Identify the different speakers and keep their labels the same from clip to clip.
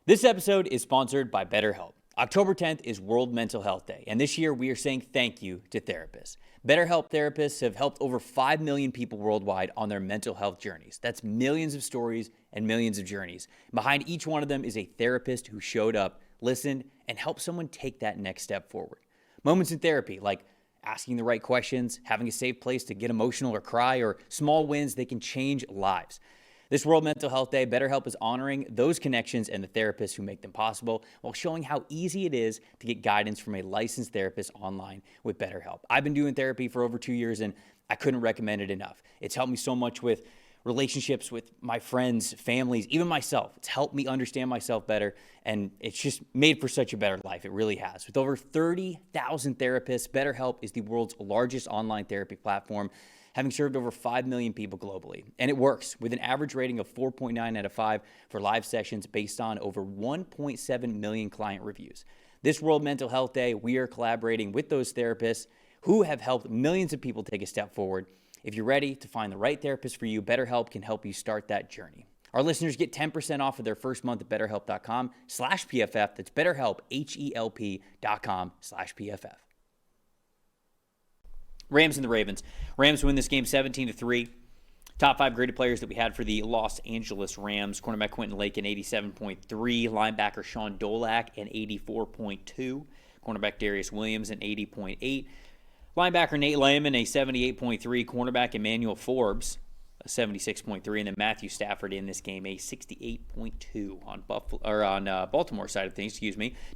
Speaker 1: This episode is sponsored by BetterHelp. October 10th is World Mental Health Day, and this year we are saying thank you to therapists. BetterHelp therapists have helped over 5 million people worldwide on their mental health journeys. That's millions of stories and millions of journeys. Behind each one of them is a therapist who showed up, listened, and helped someone take that next step forward. Moments in therapy, like asking the right questions, having a safe place to get emotional or cry, or small wins, they can change lives. This World Mental Health Day, BetterHelp is honoring those connections and the therapists who make them possible while showing how easy it is to get guidance from a licensed therapist online with BetterHelp. I've been doing therapy for over 2 years and I couldn't recommend it enough. It's helped me so much with relationships with my friends, families, even myself. It's helped me understand myself better, and it's just made for such a better life. It really has. With over 30,000 therapists, BetterHelp is the world's largest online therapy platform, having served over 5 million people globally. And it works with an average rating of 4.9 out of 5 for live sessions based on over 1.7 million client reviews. This World Mental Health Day, we are collaborating with those therapists who have helped millions of people take a step forward. If you're ready to find the right therapist for you, BetterHelp can help you start that journey. Our listeners get 10% off of their first month at BetterHelp.com/PFF. That's BetterHelp, HELP.com/PFF. Rams and the Ravens. Rams win this game 17-3. Top 5 graded players that we had for the Los Angeles Rams. Cornerback Quentin Lake an 87.3. Linebacker Sean Dolak an 84.2. Cornerback Darius Williams an 80.8. Linebacker Nate Lehman a 78.3. Cornerback Emmanuel Forbes a 76.3. And then Matthew Stafford in this game a 68.2 on Baltimore side of things.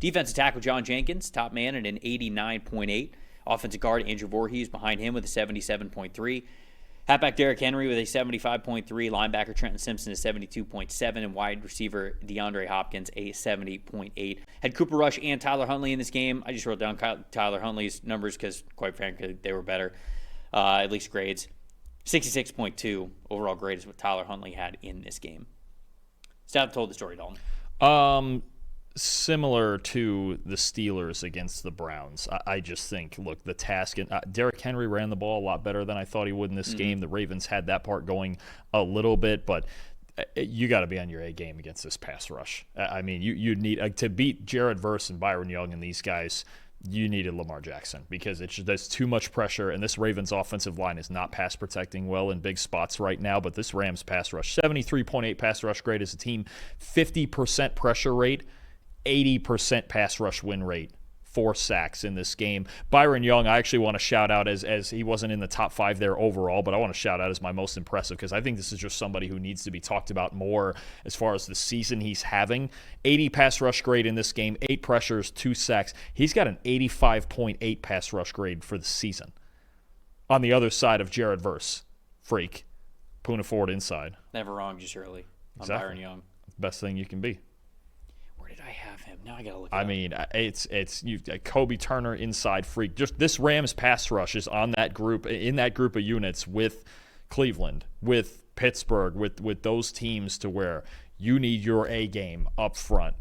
Speaker 1: Defensive tackle John Jenkins, top man at an 89.8. Offensive guard Andrew Voorhees behind him with a 77.3. Halfback Derrick Henry with a 75.3. Linebacker Trenton Simpson a 72.7. And wide receiver DeAndre Hopkins a 70.8. Had Cooper Rush and Tyler Huntley in this game. I just wrote down Tyler Huntley's numbers because, quite frankly, they were better, at least grades. 66.2 overall grade is what Tyler Huntley had in this game. Stat told the story, Dalton.
Speaker 2: Similar to the Steelers against the Browns. I just think, look, the task, and Derrick Henry ran the ball a lot better than I thought he would in this game. The Ravens had that part going a little bit, but you got to be on your A game against this pass rush. I mean, you need to beat Jared Verse and Byron Young and these guys. You needed Lamar Jackson because there's too much pressure, and this Ravens offensive line is not pass protecting well in big spots right now, but this Rams pass rush, 73.8 pass rush grade as a team, 50% pressure rate, 80% pass rush win rate, 4 sacks in this game. Byron Young, I actually want to shout out as he wasn't in the top 5 there overall, but I want to shout out as my most impressive because I think this is just somebody who needs to be talked about more as far as the season he's having. 80 pass rush grade in this game, 8 pressures, 2 sacks. He's got an 85.8 pass rush grade for the season. On the other side of Jared Verse, freak, Puna Ford inside.
Speaker 1: Never wrong, just early on
Speaker 2: Exactly.
Speaker 1: Byron Young.
Speaker 2: Best thing you can be.
Speaker 1: Did I have him? Now I gotta look.
Speaker 2: It's you Kobe Turner inside freak. Just this Rams pass rush is on that group in that group of units with Cleveland, with Pittsburgh, with those teams to where you need your A game up front,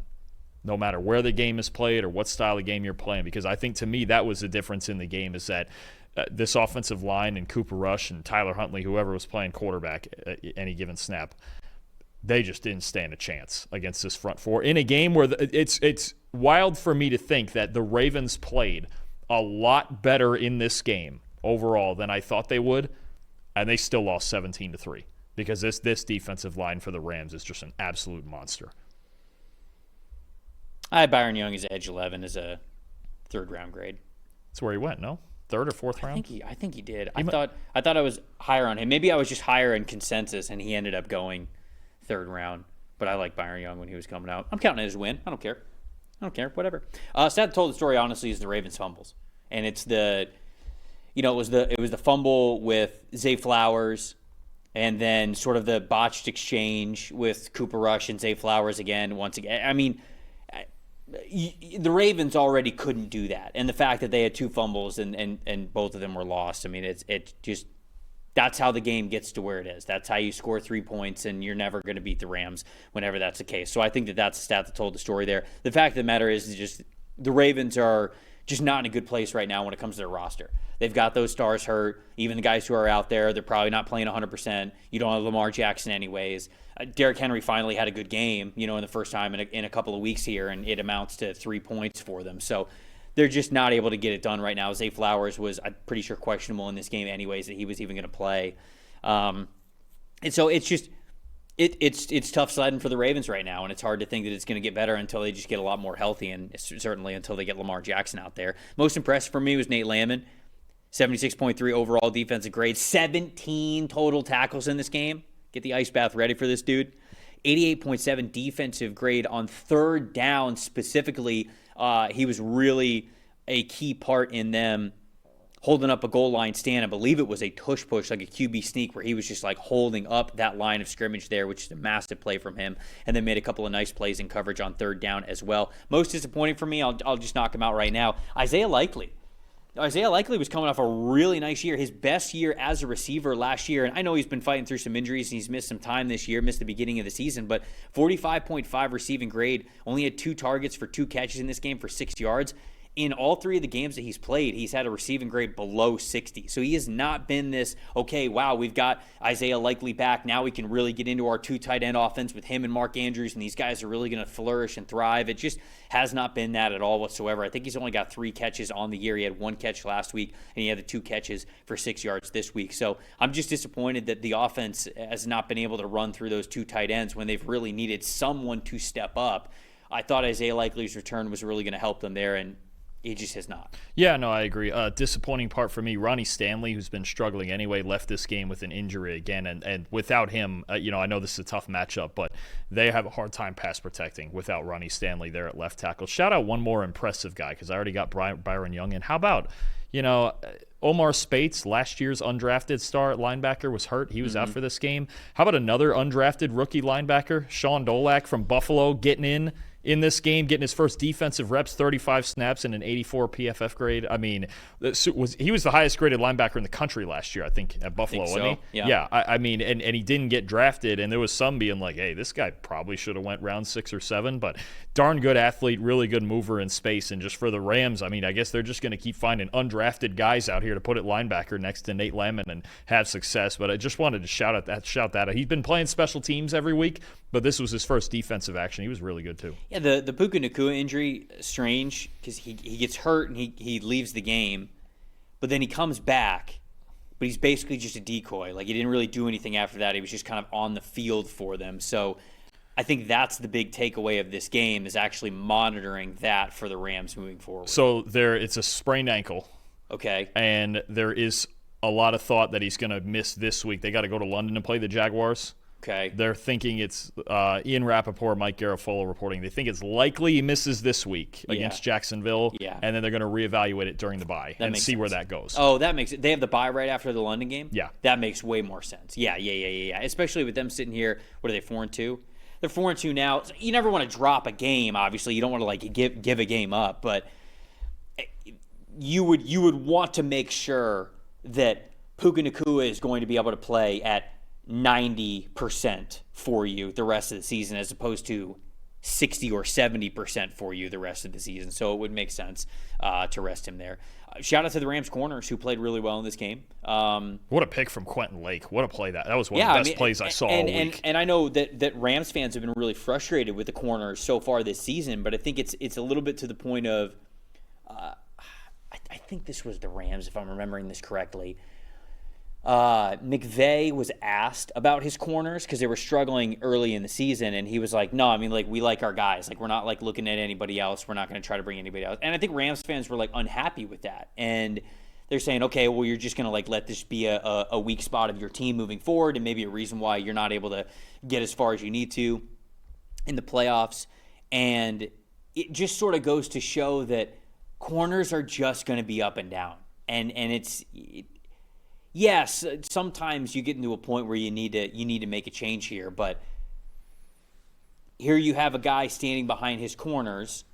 Speaker 2: no matter where the game is played or what style of game you're playing. Because I think to me that was the difference in the game is that this offensive line and Cooper Rush and Tyler Huntley, whoever was playing quarterback at any given snap, they just didn't stand a chance against this front four in a game where it's wild for me to think that the Ravens played a lot better in this game overall than I thought they would, and they still lost 17-3 because this defensive line for the Rams is just an absolute monster.
Speaker 1: I had Byron Young as edge 11 as a 3rd round grade.
Speaker 2: That's where he went, no? 3rd or 4th round?
Speaker 1: I think he did. I thought I was higher on him. Maybe I was just higher in consensus, and he ended up going 3rd round, but I like Byron Young when he was coming out. I'm counting it as a win. I don't care. Whatever. Stat that told the story, honestly, is the Ravens fumbles. And it's it was the fumble with Zay Flowers and then sort of the botched exchange with Cooper Rush and Zay Flowers once again. I mean, the Ravens already couldn't do that. And the fact that they had 2 fumbles and both of them were lost, I mean, it just that's how the game gets to where it is. That's how you score 3 points, and you're never going to beat the Rams whenever that's the case. So I think that's the stat that told the story there. The fact of the matter is just the Ravens are just not in a good place right now when it comes to their roster. They've got those stars hurt. Even the guys who are out there, they're probably not playing 100%. You don't have Lamar Jackson anyways. Derrick Henry finally had a good game, in the first time in a couple of weeks here, and it amounts to 3 points for them. So they're just not able to get it done right now. Zay Flowers was, I'm pretty sure, questionable in this game anyways, that he was even going to play. And so it's just it's tough sledding for the Ravens right now, and it's hard to think that it's going to get better until they just get a lot more healthy, and certainly until they get Lamar Jackson out there. Most impressive for me was Nate Landman. 76.3 overall defensive grade, 17 total tackles in this game. Get the ice bath ready for this dude. 88.7 defensive grade on third down specifically. He was really a key part in them holding up a goal line stand. I believe it was a tush push, like a QB sneak, where he was just like holding up that line of scrimmage there, which is a massive play from him, and then made a couple of nice plays in coverage on third down as well. Most disappointing for me, I'll just knock him out right now, Isaiah Likely. Isaiah Likely was coming off a really nice year, his best year as a receiver last year. And I know he's been fighting through some injuries and he's missed some time this year, missed the beginning of the season, but 45.5 receiving grade, only had 2 targets for 2 catches in this game for 6 yards. In all 3 of the games that he's played, he's had a receiving grade below 60. So he has not been this, okay, wow, we've got Isaiah Likely back. Now we can really get into our 2 tight end offense with him and Mark Andrews, and these guys are really going to flourish and thrive. It just has not been that at all whatsoever. I think he's only got 3 catches on the year. He had 1 catch last week, and he had the 2 catches for 6 yards this week. So I'm just disappointed that the offense has not been able to run through those 2 tight ends when they've really needed someone to step up. I thought Isaiah Likely's return was really going to help them there, and he just has not.
Speaker 2: Yeah, no, I agree. Disappointing part for me, Ronnie Stanley, who's been struggling anyway, left this game with an injury again. And without him, I know this is a tough matchup, but they have a hard time pass protecting without Ronnie Stanley there at left tackle. Shout out one more impressive guy, because I already got Byron Young. And how about, Omar Spates, last year's undrafted star at linebacker, was hurt. He was out for this game. How about another undrafted rookie linebacker, Sean Dolak from Buffalo, getting in this game, getting his first defensive reps, 35 snaps and an 84 PFF grade. I mean, he was the highest graded linebacker in the country last year, I think, at Buffalo, wasn't he?
Speaker 1: Yeah.
Speaker 2: I mean, and he didn't get drafted, and there was some being like, hey, this guy probably should have went round 6 or 7, but darn good athlete, really good mover in space. And just for the Rams, I mean, I guess they're just going to keep finding undrafted guys out here to put at linebacker next to Nate Landman and have success. But I just wanted to shout that. He's been playing special teams every week, but this was his first defensive action. He was really good too.
Speaker 1: Yeah, the Puka Nacua injury, strange, because he gets hurt and he leaves the game, but then he comes back, but he's basically just a decoy. Like, he didn't really do anything after that. He was just kind of on the field for them. So I think that's the big takeaway of this game, is actually monitoring that for the Rams moving forward.
Speaker 2: So it's a sprained ankle.
Speaker 1: Okay.
Speaker 2: And there is a lot of thought that he's going to miss this week. They got to go to London and play the Jaguars.
Speaker 1: Okay.
Speaker 2: They're thinking it's Ian Rappaport, Mike Garafolo reporting. They think it's likely he misses this week against Jacksonville, and then they're going to reevaluate it during the bye and see where that goes.
Speaker 1: Oh, that makes it. They have the bye right after the London game?
Speaker 2: Yeah.
Speaker 1: That makes way more sense. Yeah. Especially with them sitting here, what are they, 4-2? They're 4-2 now. You never want to drop a game, obviously. You don't want to give a game up, but you would want to make sure that Puka Nacua is going to be able to play at 90% for you the rest of the season, as opposed to 60 or 70% for you the rest of the season. So it would make sense to rest him there. Shout out to the Rams corners, who played really well in this game.
Speaker 2: What a pick from Quentin Lake. What a play that. That was one of the best plays I saw all week.
Speaker 1: And I know that Rams fans have been really frustrated with the corners so far this season, but I think it's a little bit to the point of I think this was the Rams, if I'm remembering this correctly. McVay was asked about his corners because they were struggling early in the season, and he was like, no, I mean, like, we like our guys. Like, we're not, like, looking at anybody else. We're not going to try to bring anybody else. And I think Rams fans were, like, unhappy with that. And they're saying, okay, well, you're just going to, like, let this be a weak spot of your team moving forward, and maybe a reason why you're not able to get as far as you need to in the playoffs. And it just sort of goes to show that corners are just going to be up and down. And yes, sometimes you get into a point where you need to make a change here, but here you have a guy standing behind his corners,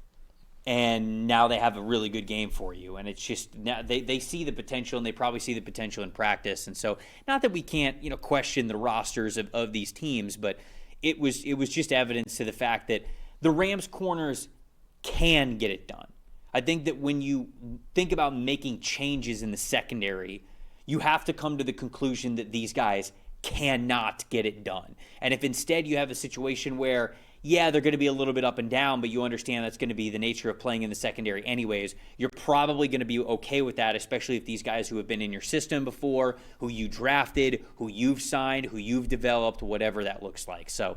Speaker 1: and now they have a really good game for you. And it's just, now they see the potential, and they probably see the potential in practice. And so, not that we can't question the rosters of these teams, but it was just evidence to the fact that the Rams corners can get it done. I think that when you think about making changes in the secondary, you have to come to the conclusion that these guys cannot get it done. And if instead you have a situation where, yeah, they're going to be a little bit up and down, but you understand that's going to be the nature of playing in the secondary anyways, you're probably going to be okay with that, especially if these guys who have been in your system before, who you drafted, who you've signed, who you've developed, whatever that looks like. So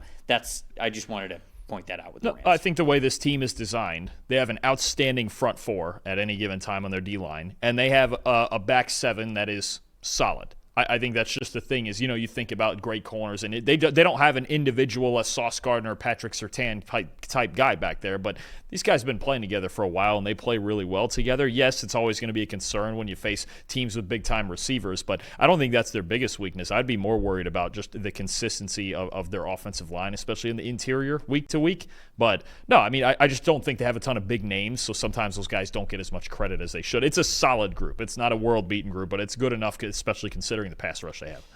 Speaker 1: I just wanted to point that out with the Rams.
Speaker 2: I think the way this team is designed, they have an outstanding front four at any given time on their D-line, and they have a back seven that is solid. I think that's just the thing is, you think about great corners, and they don't have an individual, a Sauce Gardner, Patrick Surtain type guy back there, but these guys have been playing together for a while, and they play really well together. Yes, it's always going to be a concern when you face teams with big-time receivers, but I don't think that's their biggest weakness. I'd be more worried about just the consistency of their offensive line, especially in the interior week to week. But, no, I mean, I just don't think they have a ton of big names, so sometimes those guys don't get as much credit as they should. It's a solid group. It's not a world-beaten group, but it's good enough, especially considering the pass rush they have.